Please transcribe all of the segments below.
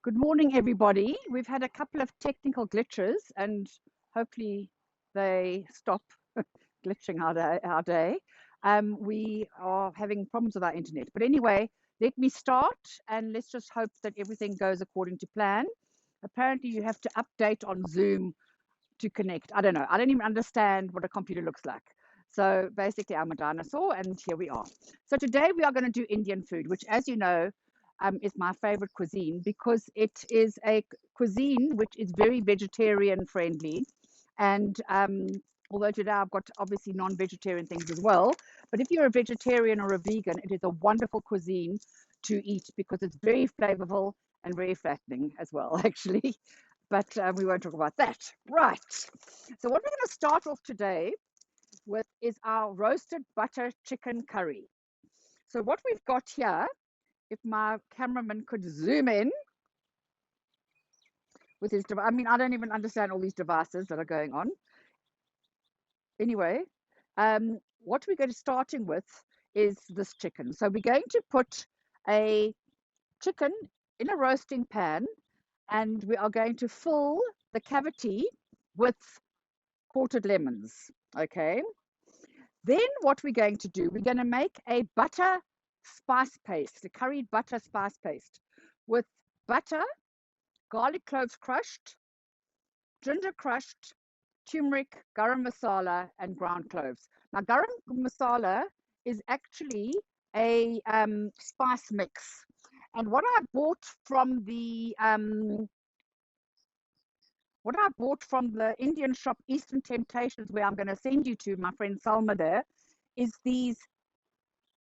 Good morning, everybody. We've had a couple of technical glitches and hopefully they stop glitching our day. We are having problems with our internet. But anyway, let me start and let's just hope that everything goes according to plan. Apparently, you have to update on Zoom to connect. I don't know. I don't even understand what a computer looks like. So basically, I'm a dinosaur and here we are. So today we are going to do Indian food, which, as you know, is my favorite cuisine because it is a cuisine which is very vegetarian friendly. And although today I've got obviously non-vegetarian things as well, but if you're a vegetarian or a vegan, it is a wonderful cuisine to eat because it's very flavorful and very fattening as well, actually. But we won't talk about that. Right. So what we're going to start off today with is our roasted butter chicken curry. So what we've got here, if my cameraman could zoom in with his device. I mean, I don't even understand all these devices that are going on. Anyway, what we're going to starting with is this chicken. So we're going to put a chicken in a roasting pan and we are going to fill the cavity with quartered lemons. Okay. Then what we're going to do, we're going to make a butter spice paste, a curried butter spice paste with butter, garlic cloves crushed, ginger crushed, turmeric, garam masala, and ground cloves. Now, garam masala is actually a spice mix. And what I bought from the Indian shop Eastern Temptations, where I'm going to send you to, my friend Salma there, is these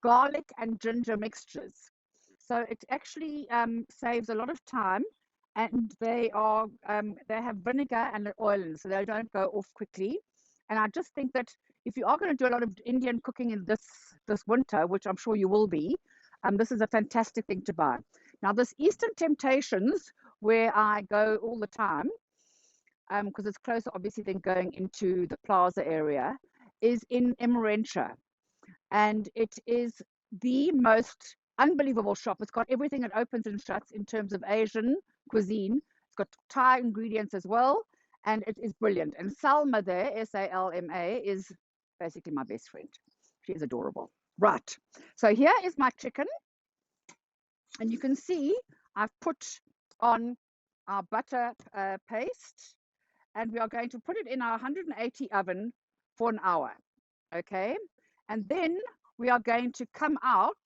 garlic and ginger mixtures. So it actually saves a lot of time, and they have vinegar and oil in, so they don't go off quickly. And I just think that if you are going to do a lot of Indian cooking in this winter, which I'm sure you will be, this is a fantastic thing to buy. Now, this Eastern Temptations, where I go all the time, because it's closer, obviously, than going into the plaza area, is in Emmarentia. And it is the most unbelievable shop. It's got everything that opens and shuts in terms of Asian cuisine. It's got Thai ingredients as well, and it is brilliant. And Salma there, Salma, is basically my best friend. She is adorable. Right. So here is my chicken, and you can see I've put on our butter paste, and we are going to put it in our 180 oven for an hour. Okay. And then we are going to come out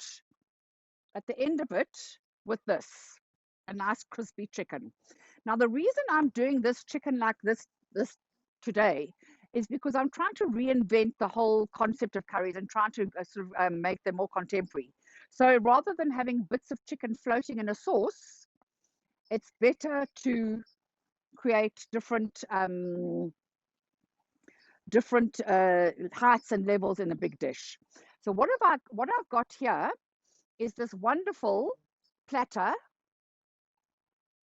at the end of it with this, a nice crispy chicken. Now, the reason I'm doing this chicken like this today is because I'm trying to reinvent the whole concept of curries and trying to make them more contemporary. So rather than having bits of chicken floating in a sauce, it's better to create different heights and levels in a big dish. So what I've got here is this wonderful platter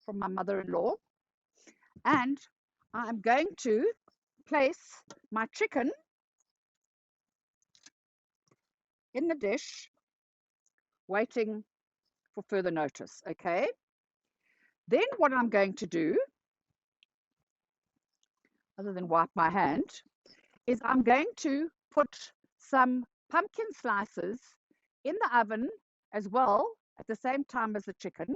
from my mother-in-law, and I'm going to place my chicken in the dish, waiting for further notice. Okay. Then what I'm going to do, other than wipe my hand, is I'm going to put some pumpkin slices in the oven as well at the same time as the chicken,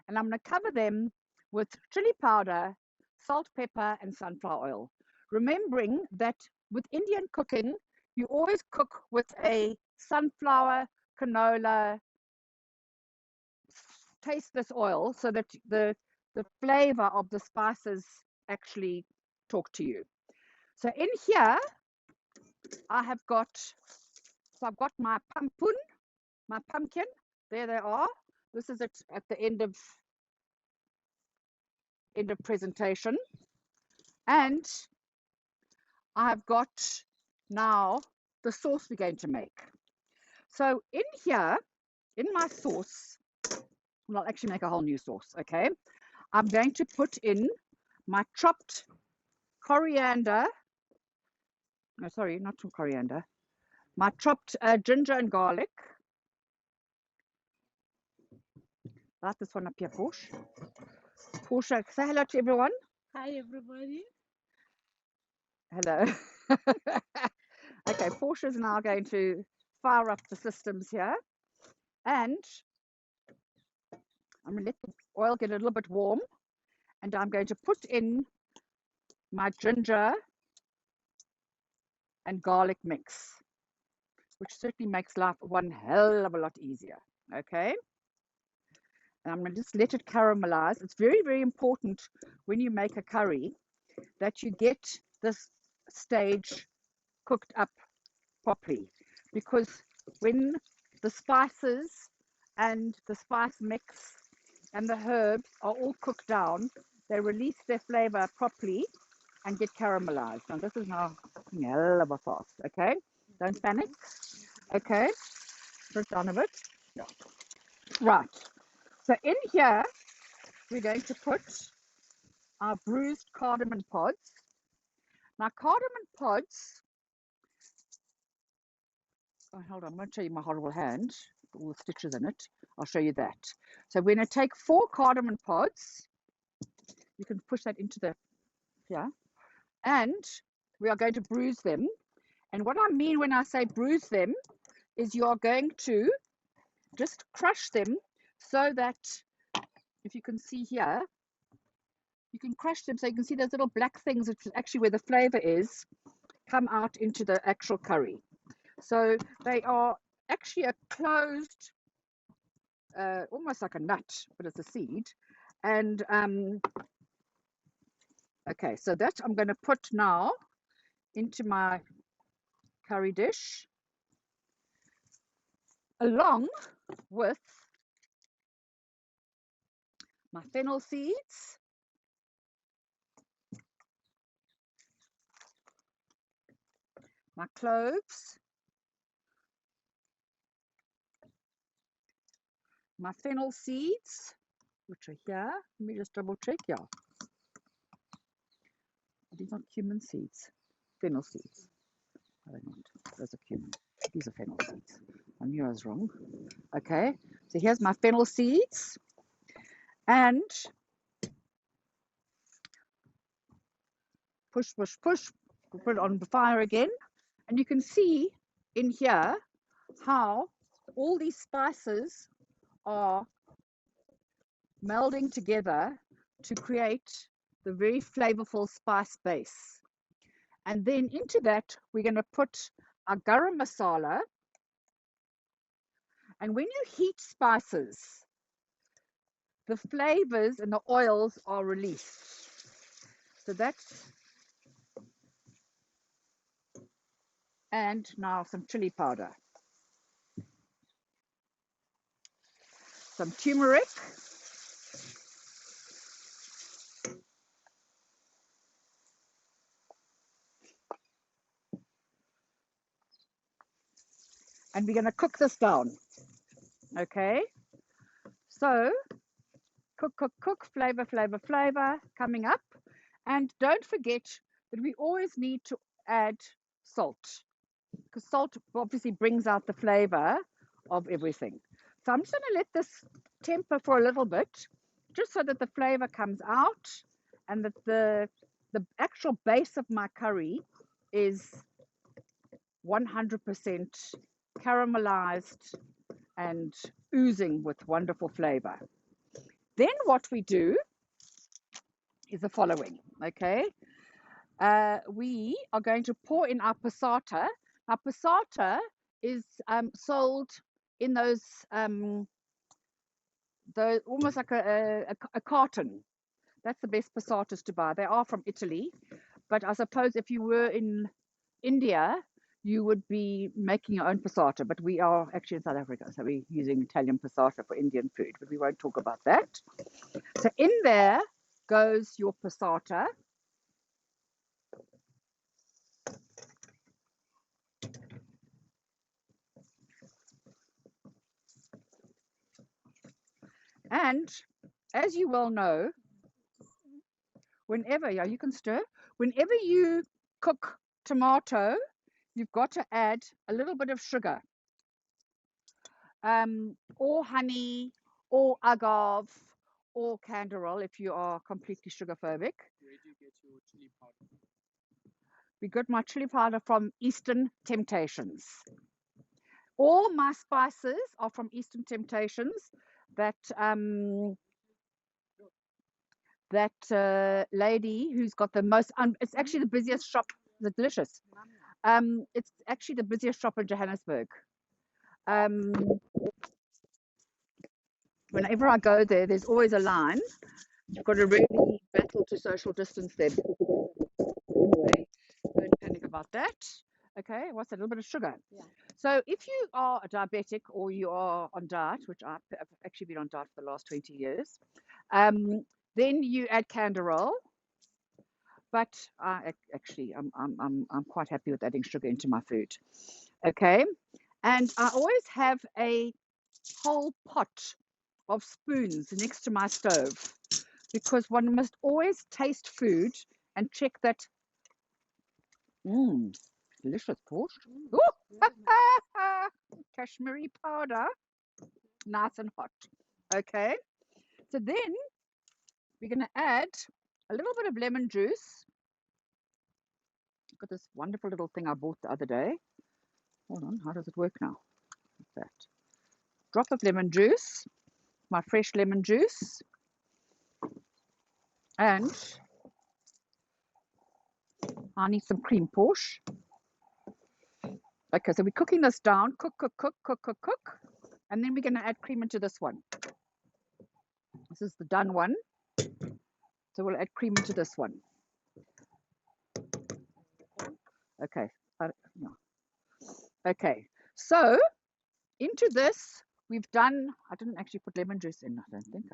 and I'm going to cover them with chili powder, salt, pepper, and sunflower oil. Remembering that with Indian cooking, you always cook with a sunflower, canola, tasteless oil so that the flavor of the spices actually talk to you. So in here, I've got my pumpkin. There they are. This is it at the end of presentation. And I've got now the sauce we're going to make. So in here, in my sauce, well, I'll actually make a whole new sauce, okay? I'm going to put in my chopped coriander. No, sorry, not from coriander. My chopped ginger and garlic. Laat this one up here, Porsche. Portia, say hello to everyone. Hi, everybody. Hello. Okay, Portia's now going to fire up the systems here, and I'm going to let the oil get a little bit warm, and I'm going to put in my ginger and garlic mix, which certainly makes life one hell of a lot easier. Okay, and I'm going to just let it caramelize. It's very, very important when you make a curry that you get this stage cooked up properly, because when the spices and the spice mix and the herbs are all cooked down, they release their flavor properly and get caramelized. And this is now cooking hell of a fast. Okay, don't panic. Okay, put it down a bit. Yeah. Right, so in here we're going to put our bruised cardamom pods. Now cardamom pods, oh, hold on, I'm going to show you my horrible hand, all the stitches in it. I'll show you that. So we're going to take 4 cardamom pods. You can push that into the, yeah, and we are going to bruise them. And what I mean when I say bruise them is you are going to just crush them so that, if you can see here, you can crush them so you can see those little black things, which is actually where the flavor is, come out into the actual curry. So they are actually a closed, almost like a nut, but it's a seed. And okay, so that I'm going to put now into my curry dish, along with my fennel seeds, my cloves, my fennel seeds, which are here. Let me just double check. Yeah, these are cumin seeds, fennel seeds. Are they not? Those are cumin. These are fennel seeds. I knew I was wrong. Okay, so here's my fennel seeds, and push, push, push. Put it on the fire again, and you can see in here how all these spices are melding together to create the very flavorful spice base. And then into that, we're going to put our garam masala. And when you heat spices, the flavors and the oils are released. So that's, and now some chili powder, some turmeric, and we're going to cook this down. Okay, so cook, cook, cook, flavor, flavor, flavor coming up. And don't forget that we always need to add salt, because salt obviously brings out the flavor of everything. So I'm just going to let this temper for a little bit, just so that the flavor comes out and that the actual base of my curry is 100% caramelized and oozing with wonderful flavor. Then what we do is the following, okay? We are going to pour in our passata. Now, passata is sold in those almost like a carton. That's the best passatas to buy. They are from Italy, but I suppose if you were in India, you would be making your own passata. But we are actually in South Africa, so we're using Italian passata for Indian food, but we won't talk about that. So in there goes your passata. And as you well know, whenever, yeah, you can stir, whenever you cook tomato, you've got to add a little bit of sugar, or honey, or agave, or canderel if you are completely sugar phobic. Where do you get your chili powder? We got my chili powder from Eastern Temptations. All my spices are from Eastern Temptations. That lady who's got the most. It's actually the busiest shop. It's delicious. It's actually the busiest shop in Johannesburg. Um, whenever I go there, there's always a line. You've got to really battle to social distance there. Anyway, don't panic about that. Okay, what's that? A little bit of sugar. Yeah. So if you are a diabetic or you are on diet, which I've actually been on diet for the last 20 years, then you add canderel. But I'm quite happy with adding sugar into my food. Okay, and I always have a whole pot of spoons next to my stove because one must always taste food and check that. Delicious toast. Kashmiri powder, nice and hot. Okay, so then we're going to add a little bit of lemon juice. I've got this wonderful little thing I bought the other day. Hold on, how does it work now? Like that. Drop of lemon juice, my fresh lemon juice, and I need some cream Porsche. Okay, so we're cooking this down, cook, and then we're going to add cream into this one. This is the done one. So we'll add cream into this one. Okay. Okay, so into this, we've done, I didn't actually put lemon juice in, I don't think.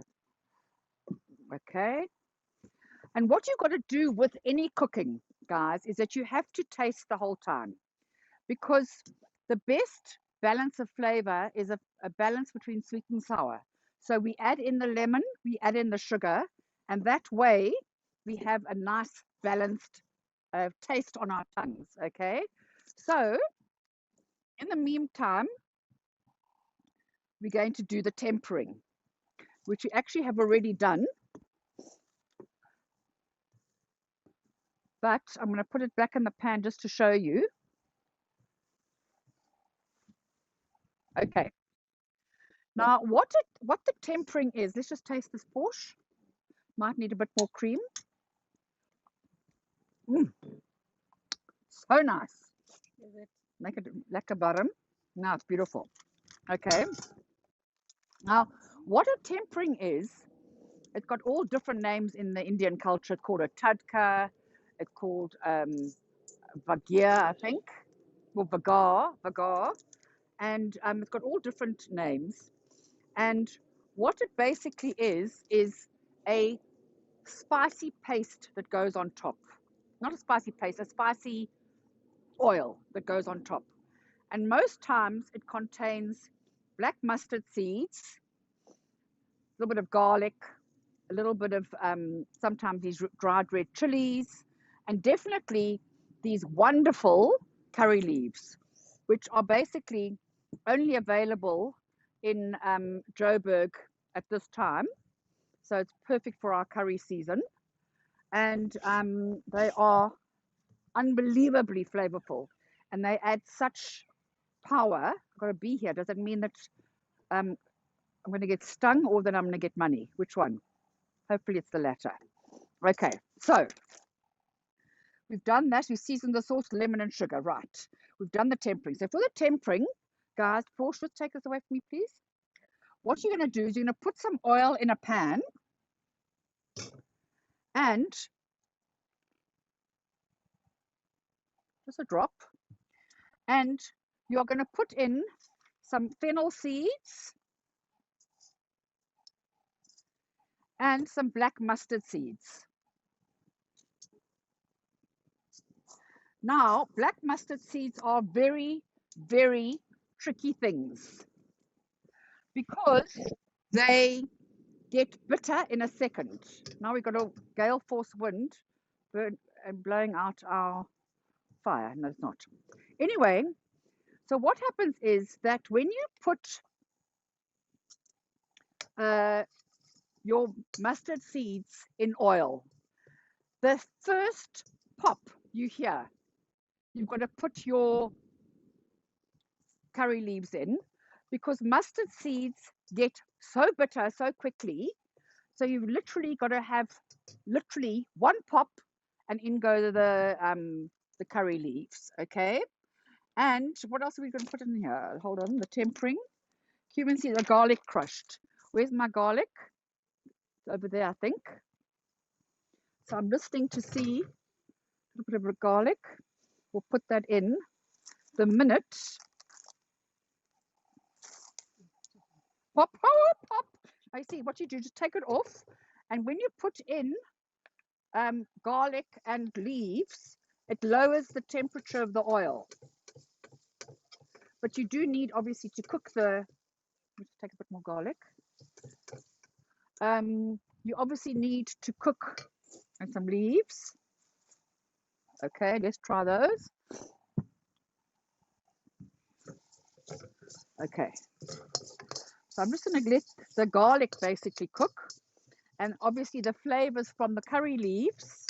Okay. And what you've got to do with any cooking, guys, is that you have to taste the whole time because the best balance of flavor is a balance between sweet and sour. So we add in the lemon, we add in the sugar, and that way we have a nice balanced taste on our tongues. Okay. So in the meantime, we're going to do the tempering, which we actually have already done. But I'm going to put it back in the pan just to show you. Okay. Now, what the tempering is, let's just taste this Porsche. Might need a bit more cream. So nice. Make it lekker bottom. Now it's beautiful. Okay. Now, what a tempering is, it's got all different names in the Indian culture. It's called a tadka. It's called vagia, I think, or vagar, and it's got all different names. And what it basically is a spicy paste that goes on top. Not a spicy paste, a spicy oil that goes on top. And most times it contains black mustard seeds, a little bit of garlic, a little bit of sometimes these dried red chilies, and definitely these wonderful curry leaves, which are basically only available in Joburg at this time. So it's perfect for our curry season. And they are unbelievably flavorful. And they add such power. I've got to be here. Does it mean that I'm going to get stung or that I'm going to get money? Which one? Hopefully it's the latter. Okay, so we've done that. We've seasoned the sauce, lemon and sugar. Right. We've done the tempering. So for the tempering, guys, Porsche, take this away from me, please. What you're going to do is you're going to put some oil in a pan and just a drop. And you're going to put in some fennel seeds and some black mustard seeds. Now, black mustard seeds are very, very tricky things because they get bitter in a second. Now we've got a gale force wind blowing out our fire. No, it's not. Anyway, so what happens is that when you put your mustard seeds in oil. The first pop you hear, you've got to put your curry leaves in, because mustard seeds get so bitter so quickly. So you've literally got to have literally one pop, and in go the curry leaves. Okay. And what else are we going to put in here? Hold on, the tempering. Cumin seeds, the garlic crushed. Where's my garlic? It's over there, I think. So I'm listening to see a little bit of garlic. We'll put that in the minute. Pop, pop, pop. I see what you do, just take it off. And when you put in garlic and leaves, it lowers the temperature of the oil. But you do need, obviously, to cook the, let's take a bit more garlic. You obviously need to cook and some leaves. Okay, let's try those. Okay, so I'm just going to let the garlic basically cook, and obviously the flavors from the curry leaves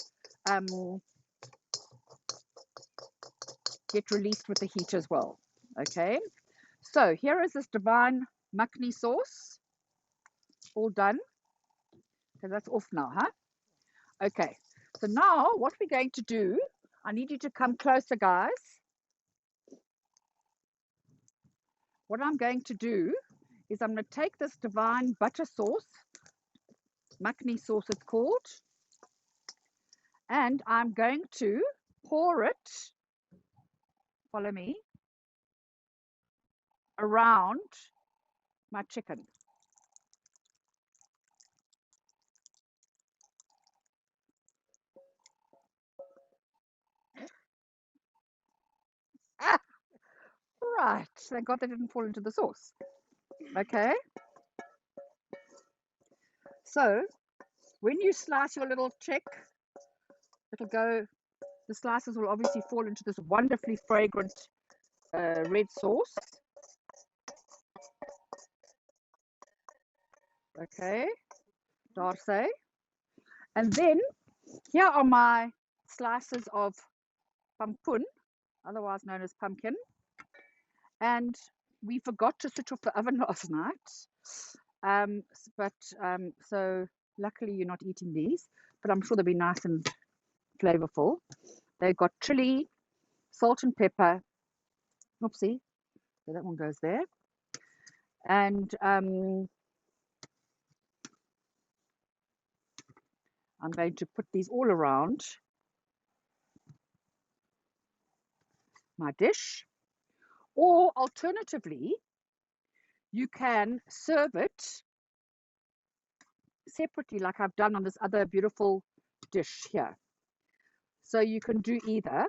get released with the heat as well. Okay, so here is this divine makhni sauce, all done. So that's off now, huh? Okay, so now what we're going to do, I need you to come closer, guys. What I'm going to do is I'm going to take this divine butter sauce, makhni sauce it's called, and I'm going to pour it, follow me, around my chicken. Ah, right, thank God they didn't fall into the sauce. Okay, so when you slice your little chick, it'll go, the slices will obviously fall into this wonderfully fragrant red sauce. Okay, Darcy. And then here are my slices of pumpkin, otherwise known as pumpkin. And we forgot to switch off the oven last night. So luckily you're not eating these, but I'm sure they'll be nice and flavorful. They've got chili, salt and pepper. Oopsie, so that one goes there. And I'm going to put these all around my dish. Or alternatively, you can serve it separately, like I've done on this other beautiful dish here. So you can do either.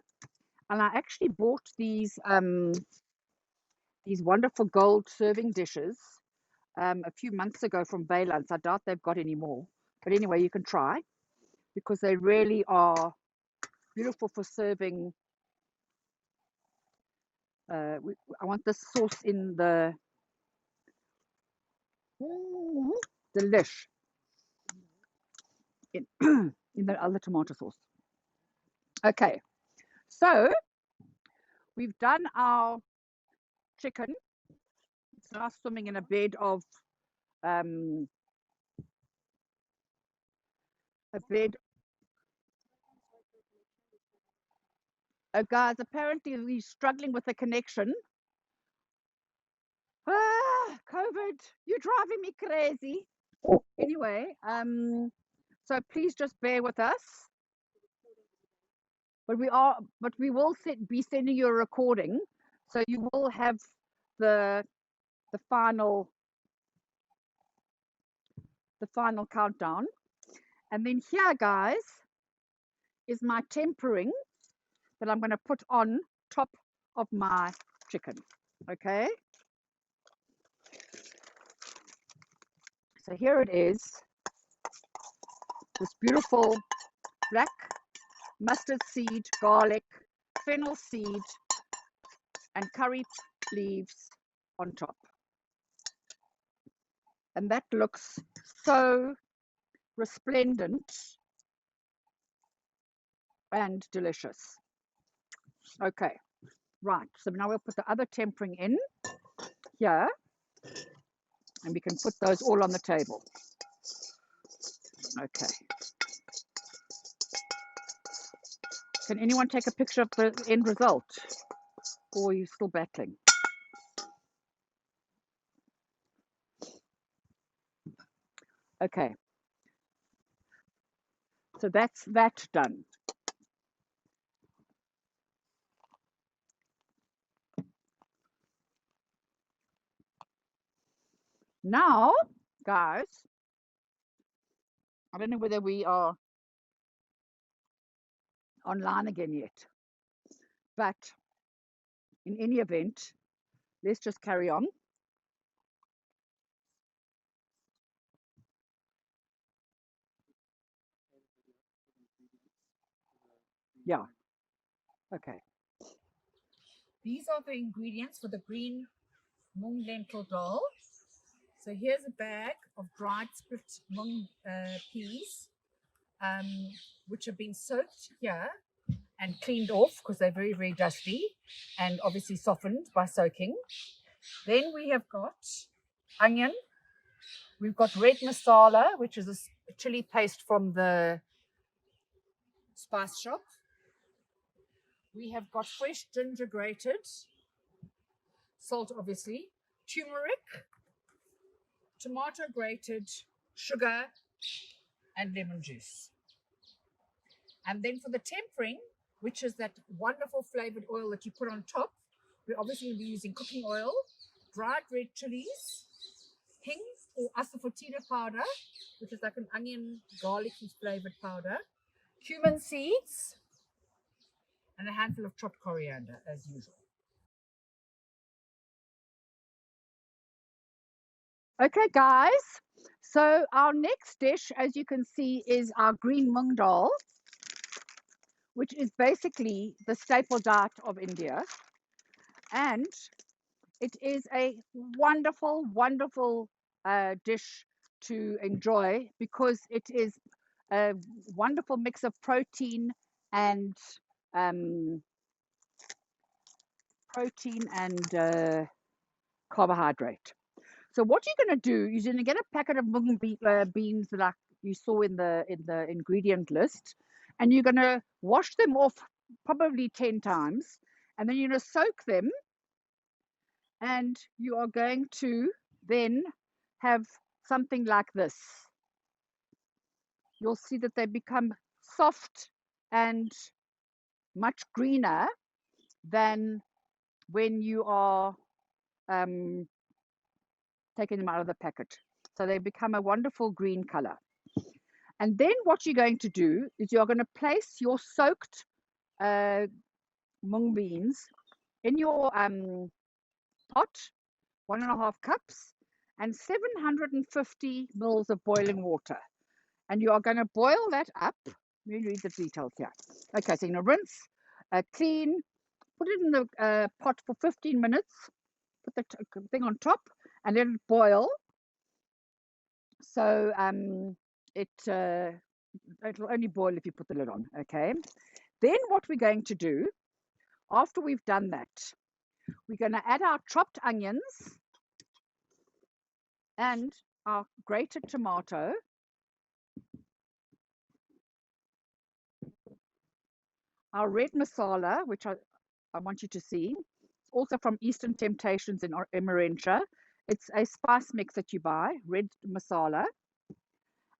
And I actually bought these wonderful gold serving dishes a few months ago from Baylands. I doubt they've got any more. But anyway, you can try, because they really are beautiful for serving. I want this sauce in the delish, in the other tomato sauce. Okay, so we've done our chicken. It's now swimming in a bed of guys, apparently we're struggling with the connection. COVID, you're driving me crazy. Anyway, so please just bear with us. But we will be sending you a recording, so you will have the final countdown. And then here, guys, is my tempering that I'm going to put on top of my chicken. Okay. So here it is, this beautiful black mustard seed, garlic, fennel seed, and curry leaves on top. And that looks so resplendent, and delicious. Okay, right. So now we'll put the other tempering in here, and we can put those all on the table. Okay. Can anyone take a picture of the end result? Or are you still battling? Okay. So that's that done. Now, guys, I don't know whether we are online again yet, but in any event, let's just carry on. Yeah. Okay. These are the ingredients for the green mung lentil dal. So here's a bag of dried split mung peas, which have been soaked here and cleaned off because they're very, very dusty and obviously softened by soaking. Then we have got onion. We've got red masala, which is a chili paste from the spice shop. We have got fresh ginger grated, salt obviously, turmeric, tomato grated, sugar, and lemon juice. And then for the tempering, which is that wonderful flavored oil that you put on top, we're obviously going to be using cooking oil, dried red chilies, hing or asafoetida powder, which is like an onion, garlicky flavored powder, cumin seeds, and a handful of chopped coriander as usual. Okay, guys. So our next dish, as you can see, is our green mung dal, which is basically the staple diet of India. And it is a wonderful, wonderful dish to enjoy because it is a wonderful mix of protein and carbohydrate. So what you're going to do is you're going to get a packet of mung beans like you saw in the ingredient list, and you're going to wash them off probably 10 times, and then you're going to soak them, and you are going to then have something like this. You'll see that they become soft and much greener than when you are taking them out of the packet. So they become a wonderful green color. And then what you're going to do is you're going to place your soaked mung beans in your pot, 1.5 cups, and 750 mils of boiling water. And you are going to boil that up. Let me read the details here. Okay, so you're going to rinse, clean, put it in the pot for 15 minutes, put the thing on top, and let it boil. So it'll only boil if you put the lid on, okay? Then what we're going to do, after we've done that, we're going to add our chopped onions and our grated tomato, our red masala, which I want you to see. It's also from Eastern Temptations in Emirentia. It's a spice mix that you buy, red masala.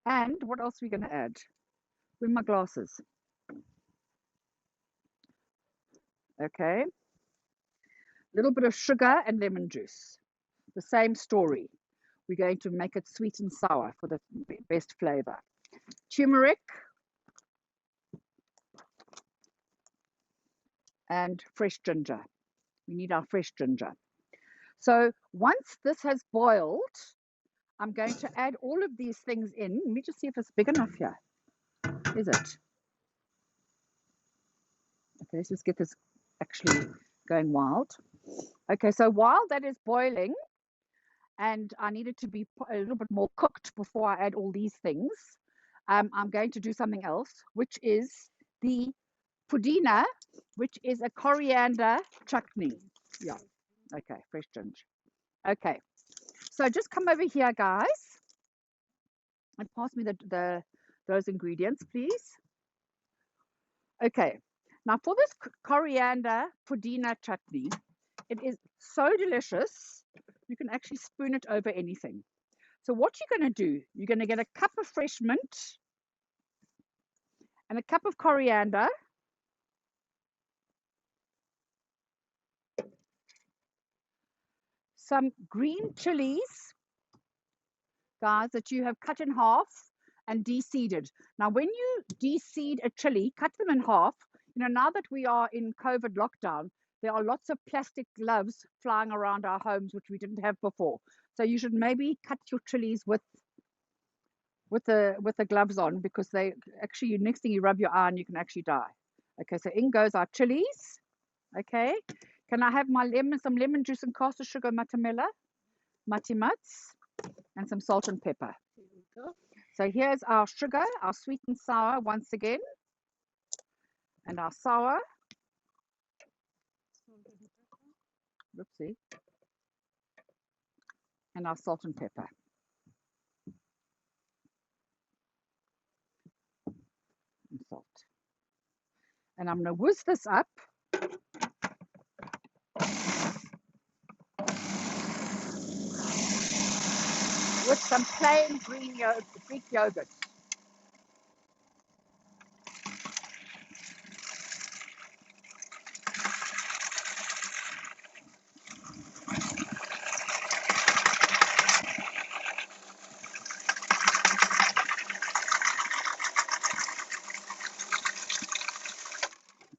And what else are we going to add? Where are my glasses? Okay. A little bit of sugar and lemon juice. The same story. We're going to make it sweet and sour for the best flavor. Turmeric and fresh ginger. We need our fresh ginger. So once this has boiled, I'm going to add all of these things in. Let me just see if it's big enough here. Is it? Okay, let's just get this actually going wild. Okay, so while that is boiling, and I need it to be a little bit more cooked before I add all these things, I'm going to do something else, which is the pudina, which is a coriander chutney. Yeah. Okay, fresh ginger. Okay. So just come over here, guys, and pass me those ingredients, please. Okay. Now for this coriander pudina chutney, it is so delicious. You can actually spoon it over anything. So what you're going to do, you're going to get a cup of fresh mint and a cup of coriander, some green chilies, guys, that you have cut in half and de-seeded. Now, when you de-seed a chili, cut them in half. You know, now that we are in COVID lockdown, there are lots of plastic gloves flying around our homes, which we didn't have before. So you should maybe cut your chilies with the gloves on, because they actually, next thing you rub your eye and you can actually die. Okay, so in goes our chilies. Okay, can I have my some lemon juice and caster sugar, matamela, matimuts, and some salt and pepper. So here's our sugar, our sweet and sour once again, and our sour. Whoopsie. And our salt and pepper. And salt. And I'm going to whisk this up. With some plain Greek yogurt.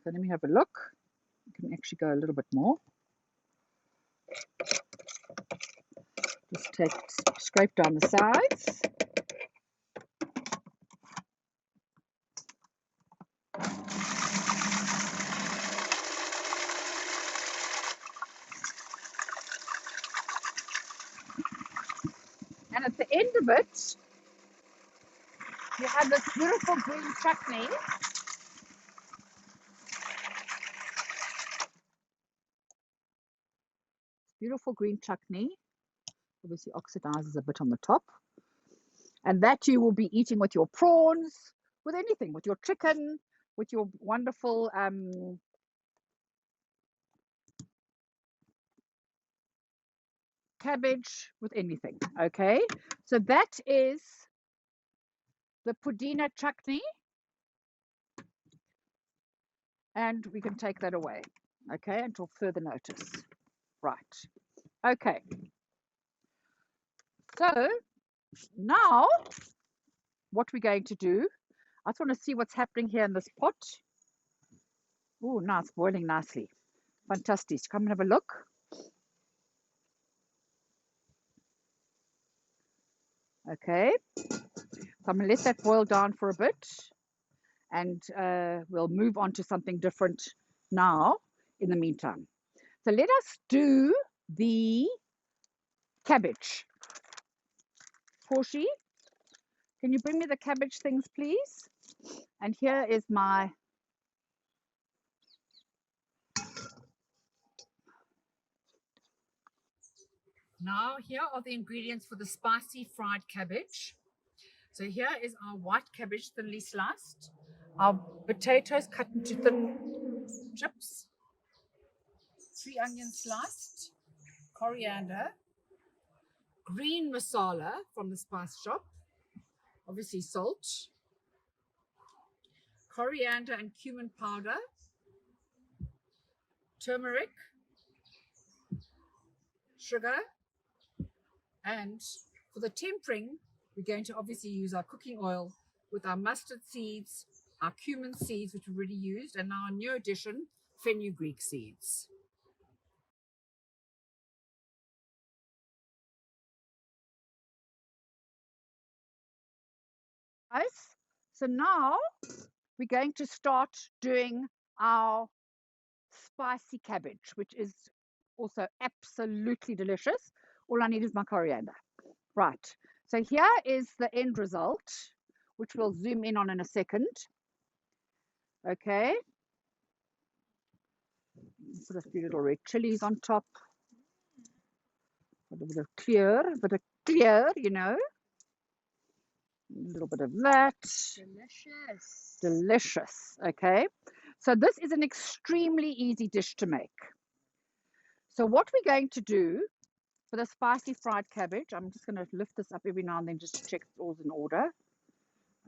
So let me have a look. You can actually go a little bit more. Just scrape down the sides. And at the end of it, you have this beautiful green chutney. Beautiful green chutney. Obviously oxidizes a bit on the top. And that you will be eating with your prawns, with anything, with your chicken, with your wonderful cabbage, with anything. Okay, so that is the pudina chutney, and we can take that away, okay, until further notice. Right. Okay, so now what we're going to do, I just want to see what's happening here in this pot. Oh, now it's boiling nicely. Fantastic. Come and have a look. Okay, so I'm going to let that boil down for a bit, and we'll move on to something different now in the meantime. So let us do the cabbage. Portia, can you bring me the cabbage things, please? And here is my Now, here are the ingredients for the spicy fried cabbage. So here is our white cabbage thinly sliced, our potatoes cut into thin strips, 3 onions sliced, coriander, green masala from the spice shop, obviously salt, coriander and cumin powder, turmeric, sugar, and for the tempering, we're going to obviously use our cooking oil with our mustard seeds, our cumin seeds, which we've already used, and now our new addition, fenugreek seeds. guys. So now we're going to start doing our spicy cabbage, which is also absolutely delicious. All I need is my coriander. Right. So here is the end result, which we'll zoom in on in a second. Okay. Put a few little red chilies on top. A bit of clear, you know. A little bit of that. Delicious. Delicious. Okay. So this is an extremely easy dish to make. So what we're going to do for the spicy fried cabbage, I'm just going to lift this up every now and then just to check it's all in order.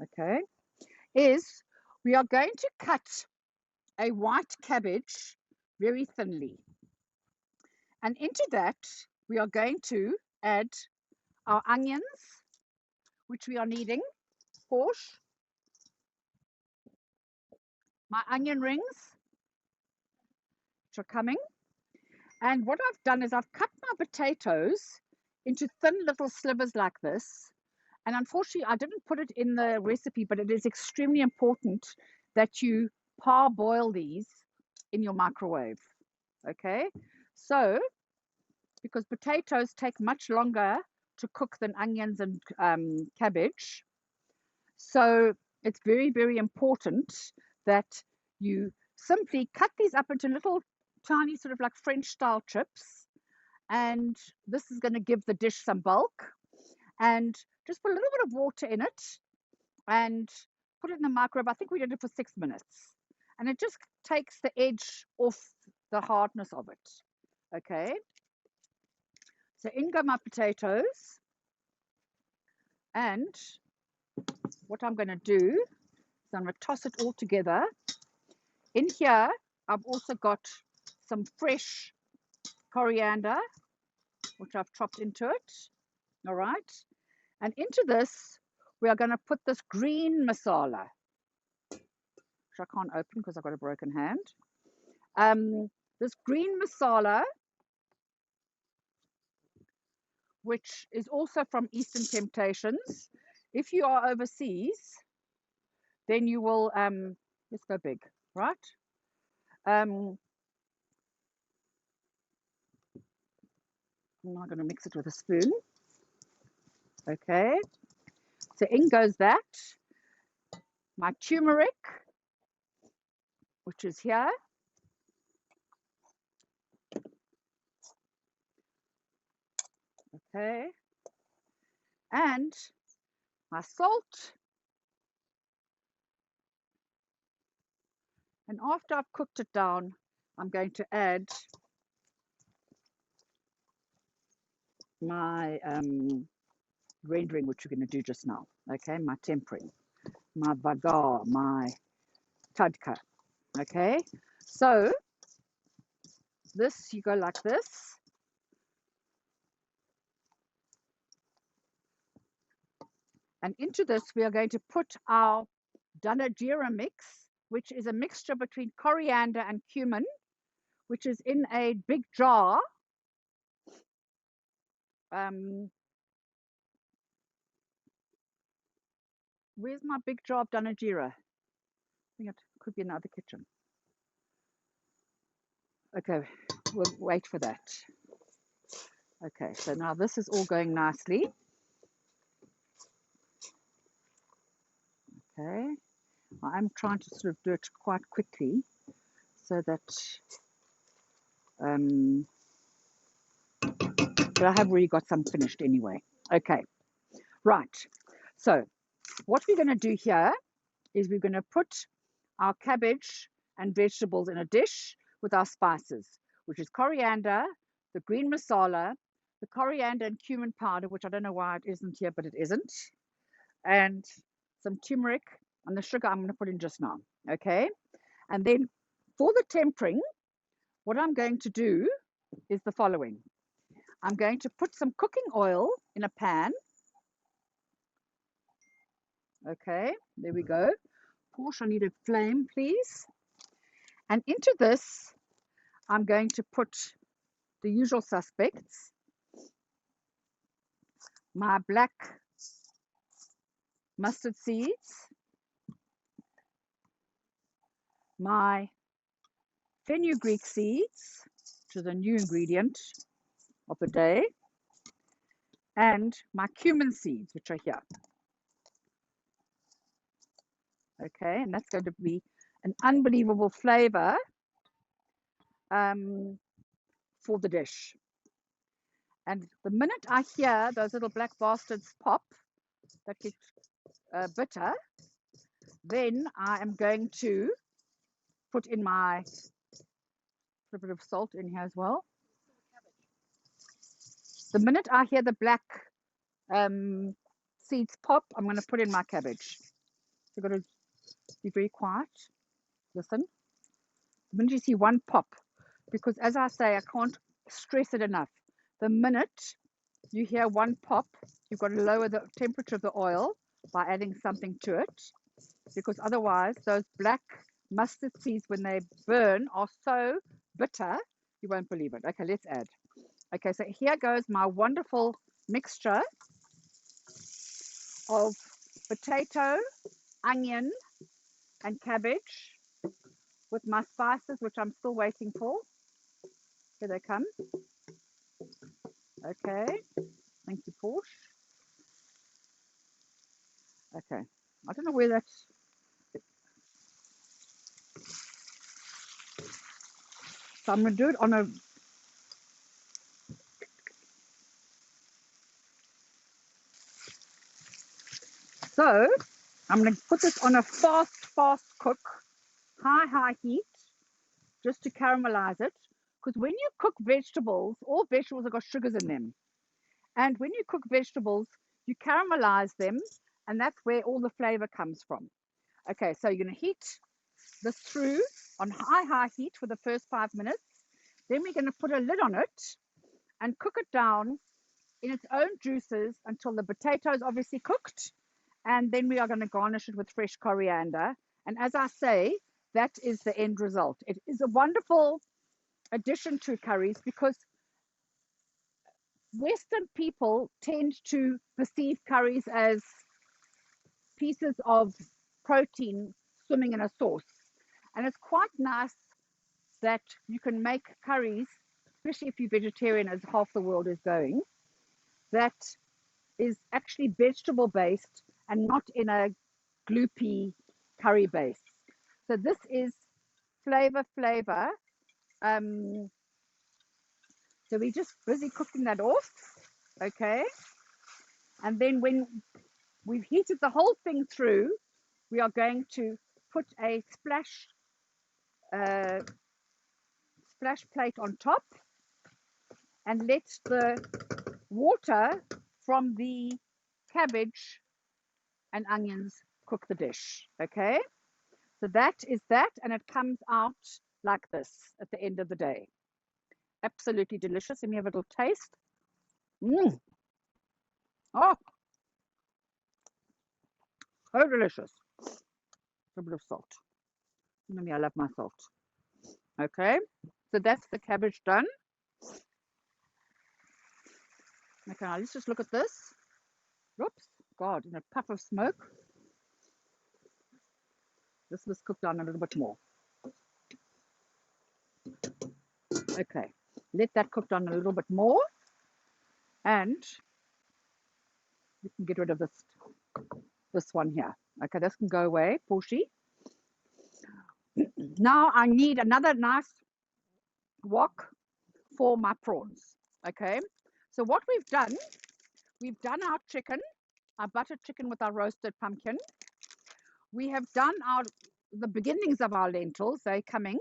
Okay. Is we are going to cut a white cabbage very thinly. And into that, we are going to add our onions, which we are needing. Porsche, my onion rings, which are coming. And what I've done is I've cut my potatoes into thin little slivers like this. And unfortunately, I didn't put it in the recipe, but it is extremely important that you parboil these in your microwave. Okay, so because potatoes take much longer to cook than onions and cabbage, so it's very, very important that you simply cut these up into little tiny sort of like French style chips, and this is going to give the dish some bulk. And just put a little bit of water in it and put it in the microwave. I think we did it for 6 minutes, and it just takes the edge off the hardness of it. Okay, so in go my potatoes, and what I'm going to do is I'm going to toss it all together. In here, I've also got some fresh coriander, which I've chopped into it. All right, and into this, we are going to put this green masala, which I can't open because I've got a broken hand. This green masala, which is also from Eastern Temptations. If you are overseas, then you will, let's go big, right? I'm now going to mix it with a spoon. Okay, so in goes that. My turmeric, which is here. Okay, and my salt. And after I've cooked it down, I'm going to add my rendering, which we're going to do just now. Okay, my tempering, my bagar, my tadka. Okay, so this, you go like this. And into this, we are going to put our danajira mix, which is a mixture between coriander and cumin, which is in a big jar. Where's my big jar of danajira? I think it could be in the other kitchen. Okay, we'll wait for that. Okay, so now this is all going nicely. Okay, I'm trying to sort of do it quite quickly so that, but I have already got some finished anyway. Okay, right. So what we're going to do here is we're going to put our cabbage and vegetables in a dish with our spices, which is coriander, the green masala, the coriander and cumin powder, which I don't know why it isn't here, but it isn't, and some turmeric, and the sugar I'm going to put in just now. Okay, and then for the tempering, what I'm going to do is the following. I'm going to put some cooking oil in a pan. Okay, there we go. Porsche, I need a flame, please. And into this, I'm going to put the usual suspects. My black mustard seeds, my fenugreek seeds, which is a new ingredient of the day, and my cumin seeds, which are here. Okay, and that's going to be an unbelievable flavor for the dish. And the minute I hear those little black bastards pop that get bitter, then I am going to put in my a bit of salt in here as well. The minute I hear the black seeds pop, I'm going to put in my cabbage. You've got to be very quiet. Listen. The minute you see one pop, because as I say, I can't stress it enough. The minute you hear one pop, you've got to lower the temperature of the oil by adding something to it, because otherwise those black mustard seeds, when they burn, are so bitter, you won't believe it. Okay, let's add. Okay, so here goes my wonderful mixture of potato, onion, and cabbage with my spices, which I'm still waiting for. Here they come. Okay, thank you, Porsche. Okay, I don't know where that's. So I'm going to do it on a. So I'm going to put this on a fast cook, high heat, just to caramelize it. Because when you cook vegetables, all vegetables have got sugars in them. And when you cook vegetables, you caramelize them, and that's where all the flavor comes from. Okay, so you're going to heat this through on high heat for the first 5 minutes. Then we're going to put a lid on it and cook it down in its own juices until the potato is obviously cooked. And then we are going to garnish it with fresh coriander. And as I say, that is the end result. It is a wonderful addition to curries because Western people tend to perceive curries as pieces of protein swimming in a sauce. And it's quite nice that you can make curries, especially if you're vegetarian, as half the world is going, that is actually vegetable based and not in a gloopy curry base. So this is flavor. So we're just busy cooking that off, okay? And then when we've heated the whole thing through, we are going to put a splash plate on top and let the water from the cabbage and onions cook the dish, okay? So that is that, and it comes out like this at the end of the day. Absolutely delicious. Let me have a little taste. Oh, so delicious. A bit of salt. I love my salt. Okay, so that's the cabbage done. Okay, now let's just look at this. Oops, God, in a puff of smoke. This was cooked down a little bit more. Okay, let that cook down a little bit more. And you can get rid of this one here. Okay, this can go away, Porsche. Now I need another nice wok for my prawns. Okay, so what we've done our chicken, our buttered chicken with our roasted pumpkin. We have done the beginnings of our lentils, they're coming.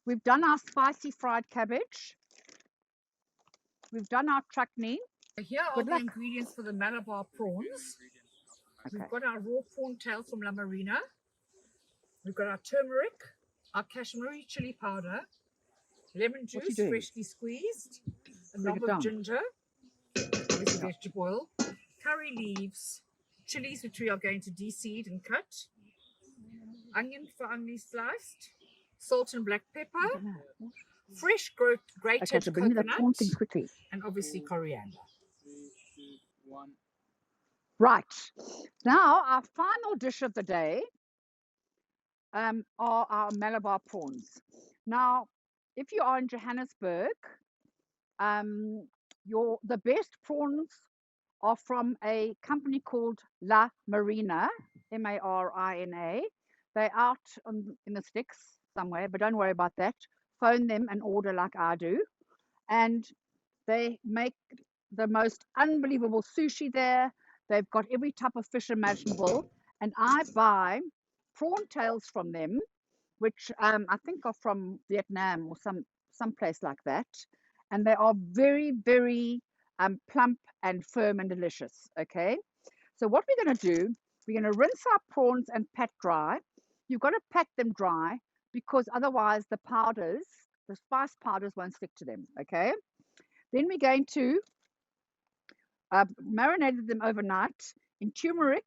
We've done our spicy fried cabbage. We've done our chutney. Here are the ingredients for the Malabar prawns. Okay. We've got our raw prawn tail from La Marina. We've got our turmeric, our Kashmiri chili powder, lemon juice freshly squeezed, a knob of ginger, obviously vegetable oil, curry leaves, chilies which we are going to de-seed and cut, onion finely sliced, salt and black pepper, fresh grated coconut, and obviously coriander. Right. Now, our final dish of the day are our Malabar prawns. Now, if you are in Johannesburg, the best prawns are from a company called La Marina. Marina. They're out in the sticks somewhere, but don't worry about that. Phone them and order like I do. And they make the most unbelievable sushi there. They've got every type of fish imaginable. And I buy prawn tails from them, which I think are from Vietnam or some place like that. And they are very, very plump and firm and delicious. Okay. So what we're going to do, we're going to rinse our prawns and pat dry. You've got to pat them dry because otherwise the powders, the spice powders won't stick to them. Okay. Then we're going to marinate them overnight in turmeric,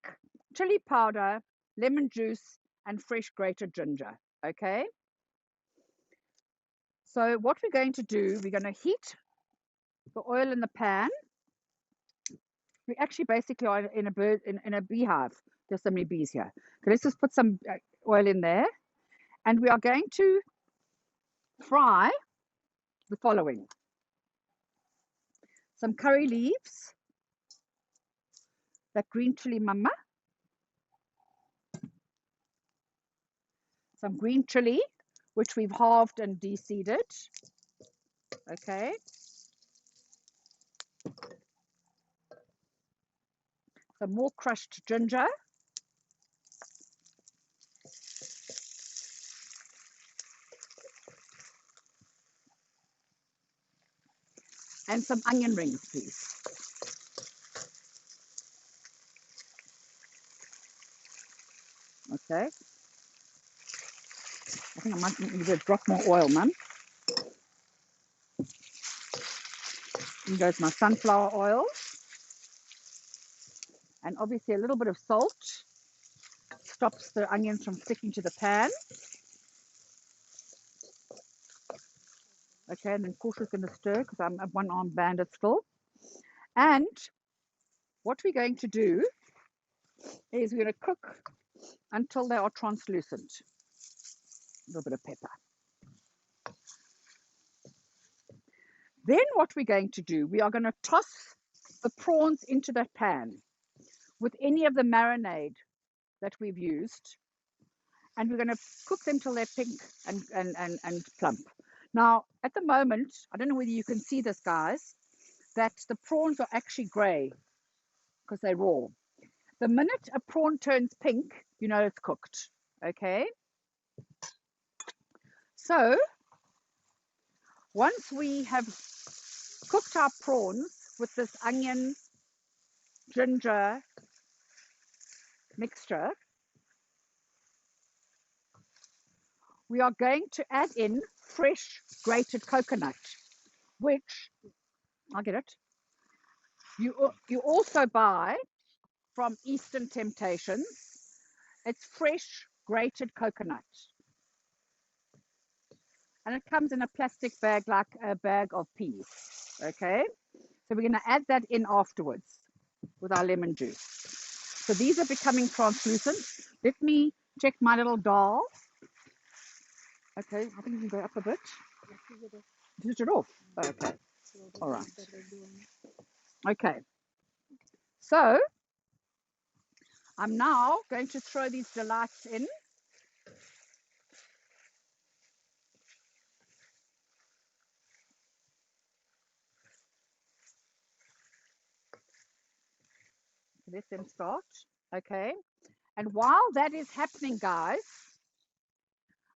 chili powder, lemon juice, and fresh grated ginger. Okay. So what we're going to do, we're going to heat the oil in the pan. We actually basically are in a beehive. There's so many bees here. Okay, let's just put some oil in there, and we are going to fry the following: some curry leaves, that green chili mama, some green chili, which we've halved and de-seeded. Okay. Some more crushed ginger. And some onion rings, please. Okay. I think I might need to drop more oil, Mum. Here goes my sunflower oil. And obviously a little bit of salt stops the onions from sticking to the pan. Okay, and then Portia's going to stir because I'm a one-armed bandit still. And what we're going to do is we're going to cook until they are translucent. A little bit of pepper. Then what we're going to do, we are going to toss the prawns into that pan with any of the marinade that we've used. And we're going to cook them till they're pink and plump. Now, at the moment, I don't know whether you can see this, guys, that the prawns are actually grey because they're raw. The minute a prawn turns pink, you know it's cooked. Okay. So once we have cooked our prawns with this onion, ginger mixture, we are going to add in fresh grated coconut, which, I'll get it, you also buy from Eastern Temptations. It's fresh grated coconut. And it comes in a plastic bag like a bag of peas. Okay. So we're going to add that in afterwards with our lemon juice. So these are becoming translucent. Let me check my little doll. Okay, I think you can go up a bit. Switch it off. Okay. All right. Okay. So I'm now going to throw these delights in. Let them start. Okay. And while that is happening, guys,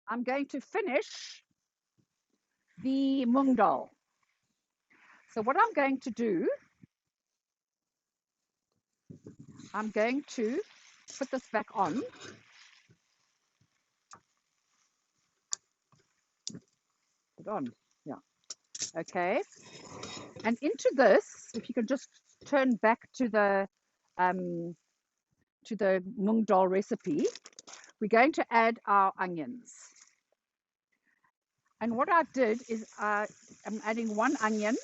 I'm going to finish the mung dal. So what I'm going to do, I'm going to put this back on. Put on, yeah. Okay. And into this, if you can just turn back to the mung dal recipe, we're going to add our onions. And what I did is I'm adding 1 onion,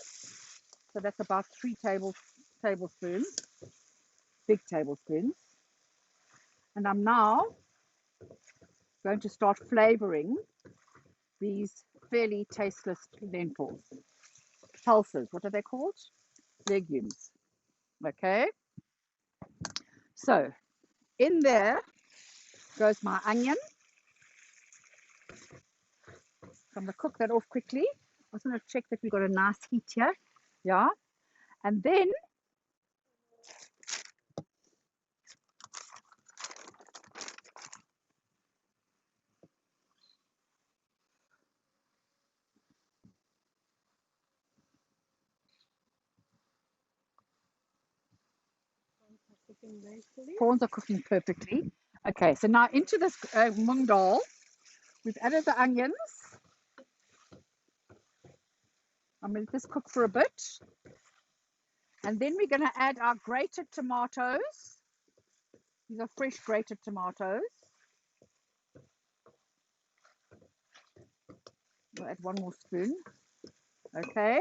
so that's about 3 tablespoons, big tablespoons. And I'm now going to start flavoring these fairly tasteless lentils. Pulses, what are they called? Legumes. Okay. So in there goes my onion. I'm going to cook that off quickly. I just want to check that we've got a nice heat here. Yeah. And then prawns are cooking perfectly. Okay, so now into this mung dal, we've added the onions. I'm going to let this cook for a bit. And then we're going to add our grated tomatoes. These are fresh grated tomatoes. We'll add one more spoon. Okay.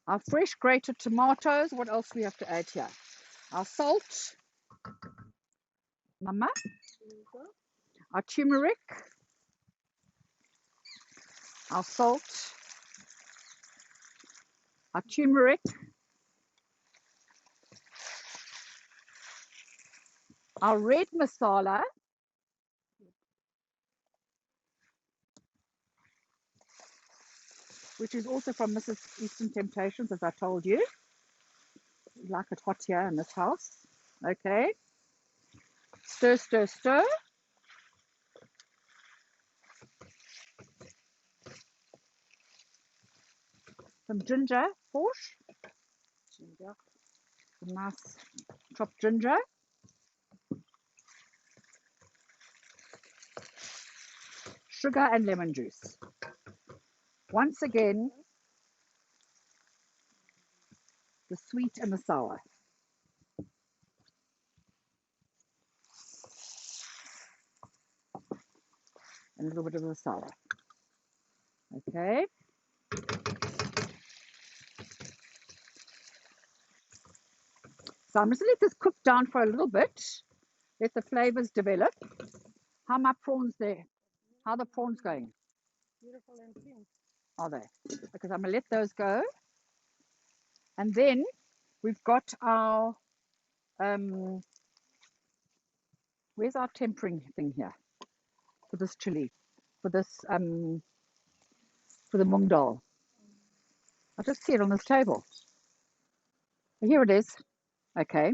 Our fresh grated tomatoes. What else do we have to add here? Our salt. Mama. Our turmeric. Our salt. Our turmeric. Our red masala. Which is also from Mrs. Eastern Temptations, as I told you. We like it hot here in this house. Okay. Stir, stir, stir. Some ginger, Porsche. Ginger. Some nice chopped ginger. Sugar and lemon juice. Once again, the sweet and the sour. And a little bit of the sour. Okay. So I'm just going to let this cook down for a little bit. Let the flavors develop. How are my prawns there? How are the prawns going? Beautiful and pink. Are they? Because I'm going to let those go. And then we've got our, where's our tempering thing here? For this chili, for this, for the mung dal. I just see it on this table. Here it is. Okay.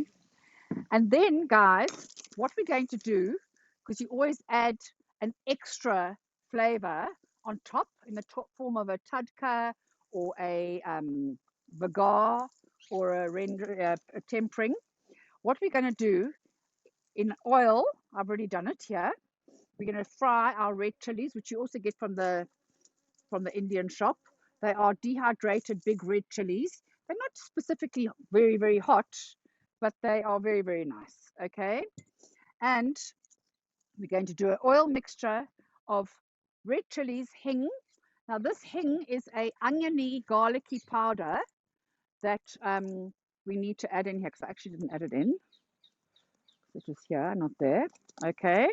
And then, guys, what we're going to do, because you always add an extra flavor on top in the form of a tadka or a vagar or a tempering. What we're going to do in oil, I've already done it here. We're going to fry our red chilies, which you also get from the Indian shop. They are dehydrated big red chilies. They're not specifically very, very hot, but they are very, very nice. Okay. And we're going to do an oil mixture of red chilies, hing. Now this hing is a oniony, garlicky powder that we need to add in here, because I actually didn't add it in. It is here, not there. Okay.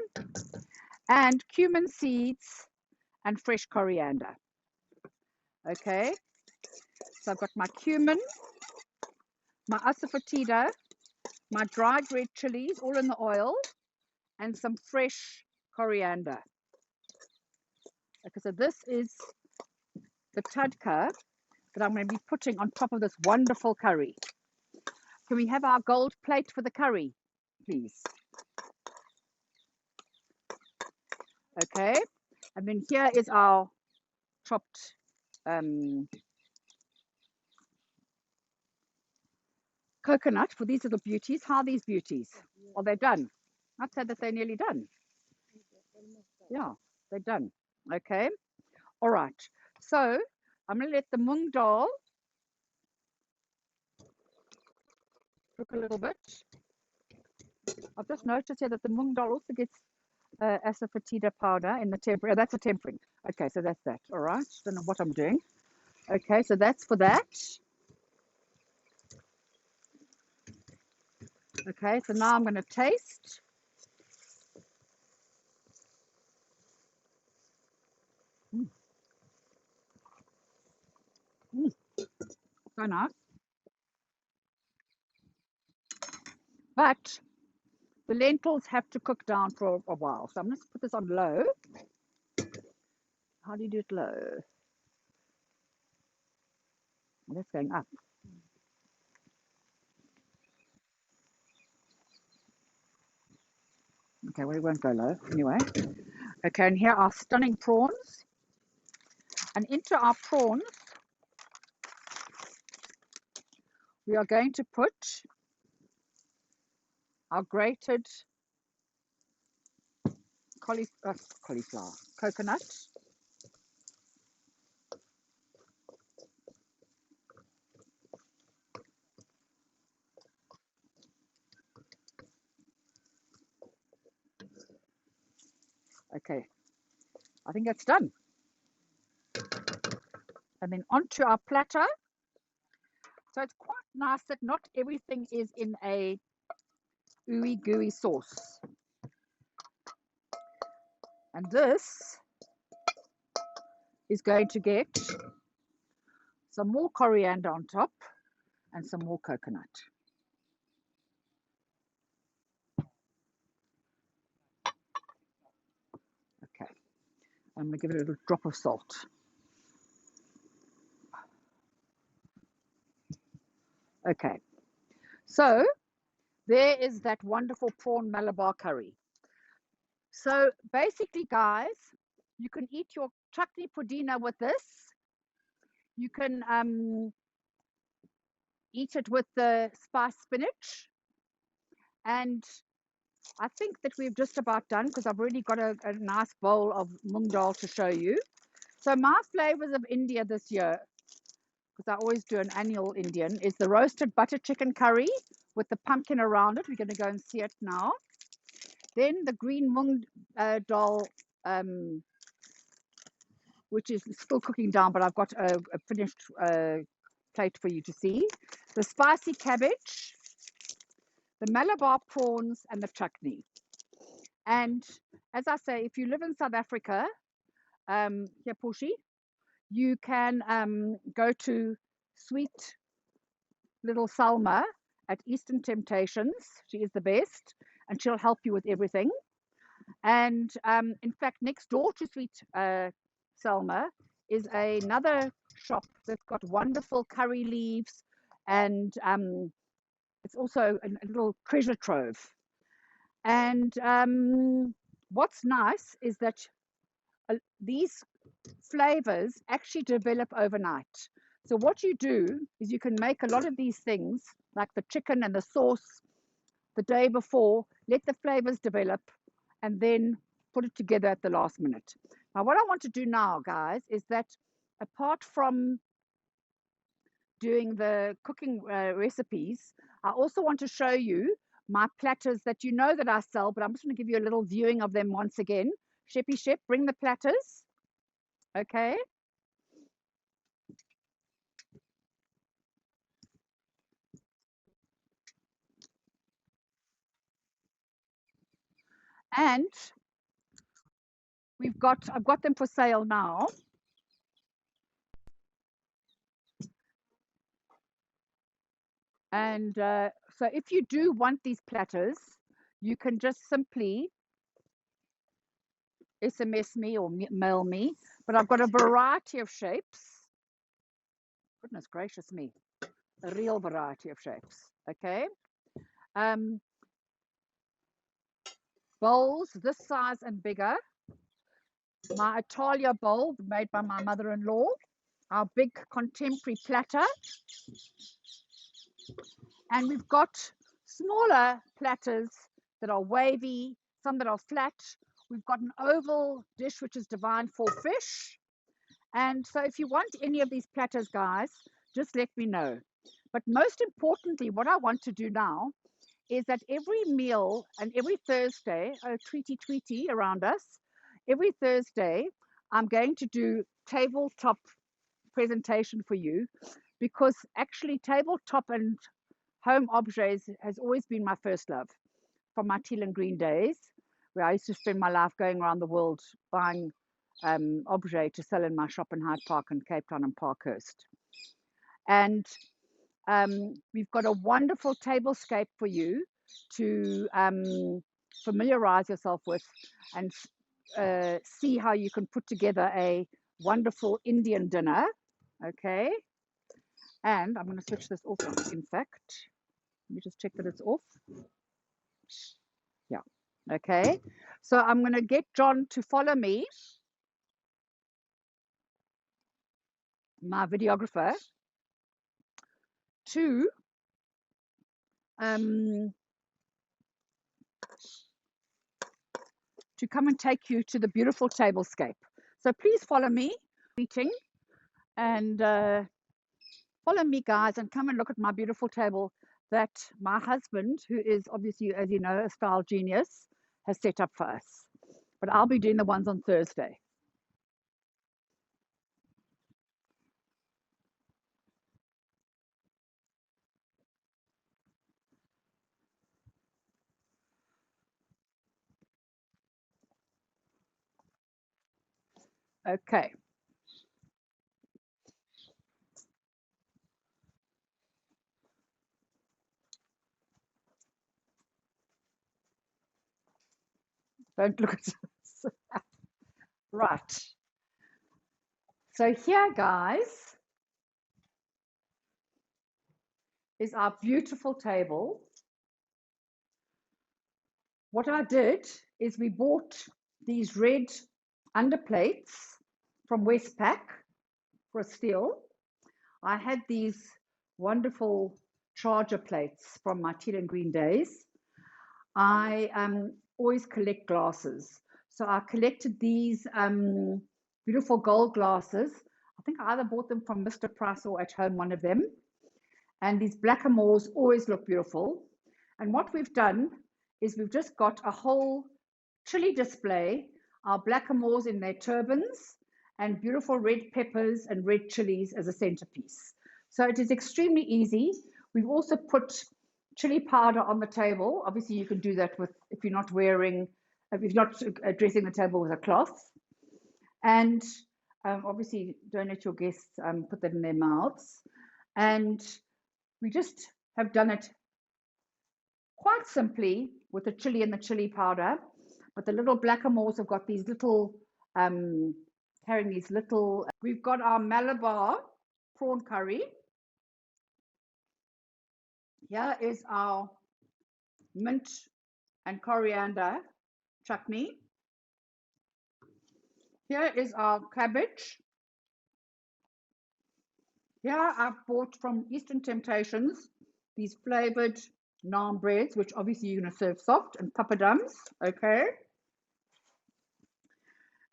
And cumin seeds and fresh coriander. Okay. So I've got my cumin, my asafoetida, my dried red chilies, all in the oil, and some fresh coriander. Okay, so this is the tadka that I'm going to be putting on top of this wonderful curry. Can we have our gold plate for the curry, please? Okay, and then here is our chopped coconut for these little beauties. How are these beauties? Are they done? I'd say that they're nearly done. Yeah, they're done. Okay, all right. So I'm going to let the mung dal cook a little bit. I've just noticed here that the mung dal also gets asafoetida powder in the tempering. Oh, that's a tempering. Okay, so that's that. All right. Don't know what I'm doing. Okay, so that's for that. Okay, so now I'm going to taste. So nice. But the lentils have to cook down for a while. So I'm going to put this on low. How do you do it low? Well, that's going up. Okay, well, it won't go low anyway. Okay, and here are stunning prawns. And into our prawns, we are going to put our grated cauliflower, coconut. Okay, I think that's done. And then onto our platter. So it's quite nice that not everything is in a ooey gooey sauce. And this is going to get some more coriander on top and some more coconut. Okay, I'm going to give it a little drop of salt. Okay, so there is that wonderful prawn Malabar curry. So basically, guys, you can eat your chutney pudina with this. You can eat it with the spiced spinach. And I think that we've just about done because I've already got a nice bowl of mung dal to show you. So my flavors of India this year, because I always do an annual Indian, is the roasted butter chicken curry with the pumpkin around it. We're going to go and see it now. Then the green mung dal, which is still cooking down, but I've got a finished plate for you to see. The spicy cabbage, the Malabar prawns, and the chutney. And as I say, if you live in South Africa, here, Portia, you can go to sweet little Salma at Eastern Temptations. She is the best, and she'll help you with everything. And in fact, next door to sweet Salma is another shop that's got wonderful curry leaves, and it's also a little treasure trove. And what's nice is that these flavors actually develop overnight. So what you do is you can make a lot of these things, like the chicken and the sauce, the day before, let the flavors develop, and then put it together at the last minute. Now, what I want to do now, guys, is that apart from doing the cooking recipes, I also want to show you my platters that you know that I sell, but I'm just going to give you a little viewing of them once again. Sheppy Shep, bring the platters. Okay. And I've got them for sale now. And so if you do want these platters, you can just simply SMS me or mail me. But I've got a variety of shapes. Goodness gracious me. A real variety of shapes. Okay. Bowls this size and bigger. My Italia bowl made by my mother-in-law. Our big contemporary platter. And we've got smaller platters that are wavy, some that are flat. We've got an oval dish, which is divine for fish. And so if you want any of these platters, guys, just let me know. But most importantly, what I want to do now is that every meal and every Thursday, oh, tweety around us, every Thursday, I'm going to do tabletop presentation for you, because actually tabletop and home objets has always been my first love from my teal and green days, where I used to spend my life going around the world buying objets to sell in my shop in Hyde Park and Cape Town and Parkhurst. And we've got a wonderful tablescape for you to familiarize yourself with and see how you can put together a wonderful Indian dinner. Okay. And I'm going to switch this off, in fact. Let me just check that it's off. Yeah. Okay. So I'm going to get John to follow me, my videographer, to come and take you to the beautiful tablescape. So please follow me, eating, and follow me, guys, and come and look at my beautiful table that my husband, who is obviously, as you know, a style genius, has set up for us. But I'll be doing the ones on Thursday. Okay. Don't look at this. Right. So here, guys, is our beautiful table. What I did is we bought these red underplates from Westpac for a steal. I had these wonderful charger plates from my teal and green days. I always collect glasses. So I collected these beautiful gold glasses. I think I either bought them from Mr. Price or at home, one of them. And these blackamoors always look beautiful. And what we've done is we've just got a whole chili display, our blackamoors in their turbans, and beautiful red peppers and red chilies as a centerpiece. So it is extremely easy. We've also put chili powder on the table. Obviously, you can do that with if you're not dressing the table with a cloth. And obviously, don't let your guests put that in their mouths. And we just have done it quite simply with the chili and the chili powder. But the little blackamoors have got these little, carrying these little. We've got our Malabar prawn curry. Here is our mint and coriander chutney. Here is our cabbage. Here I've bought from Eastern Temptations these flavored naan breads, which obviously you're going to serve soft, and papadums. Okay.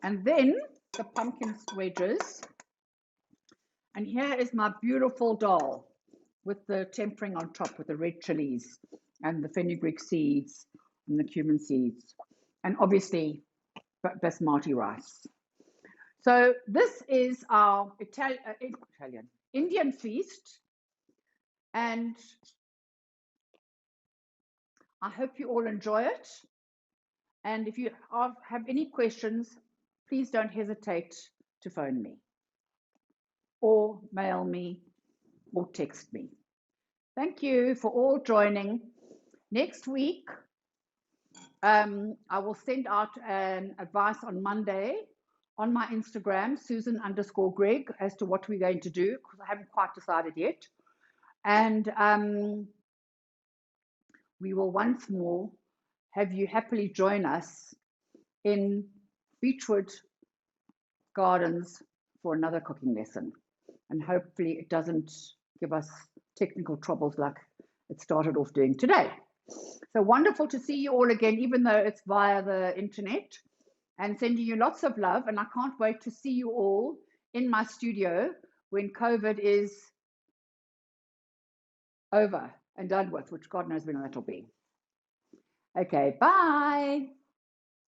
And then the pumpkin wedges. And here is my beautiful dal with the tempering on top with the red chilies and the fenugreek seeds and the cumin seeds. And obviously basmati rice. So this is our Indian feast. And I hope you all enjoy it. And if you have any questions, please don't hesitate to phone me or mail me or text me. Thank you for all joining. Next week, I will send out an advice on Monday on my Instagram, Susan_Greig, as to what we're going to do, because I haven't quite decided yet. And we will once more have you happily join us in Beechwood Gardens for another cooking lesson. And hopefully it doesn't give us technical troubles like it started off doing today. So wonderful to see you all again, even though it's via the internet, and sending you lots of love. And I can't wait to see you all in my studio when COVID is over and done with, which God knows when that'll be. Okay, bye.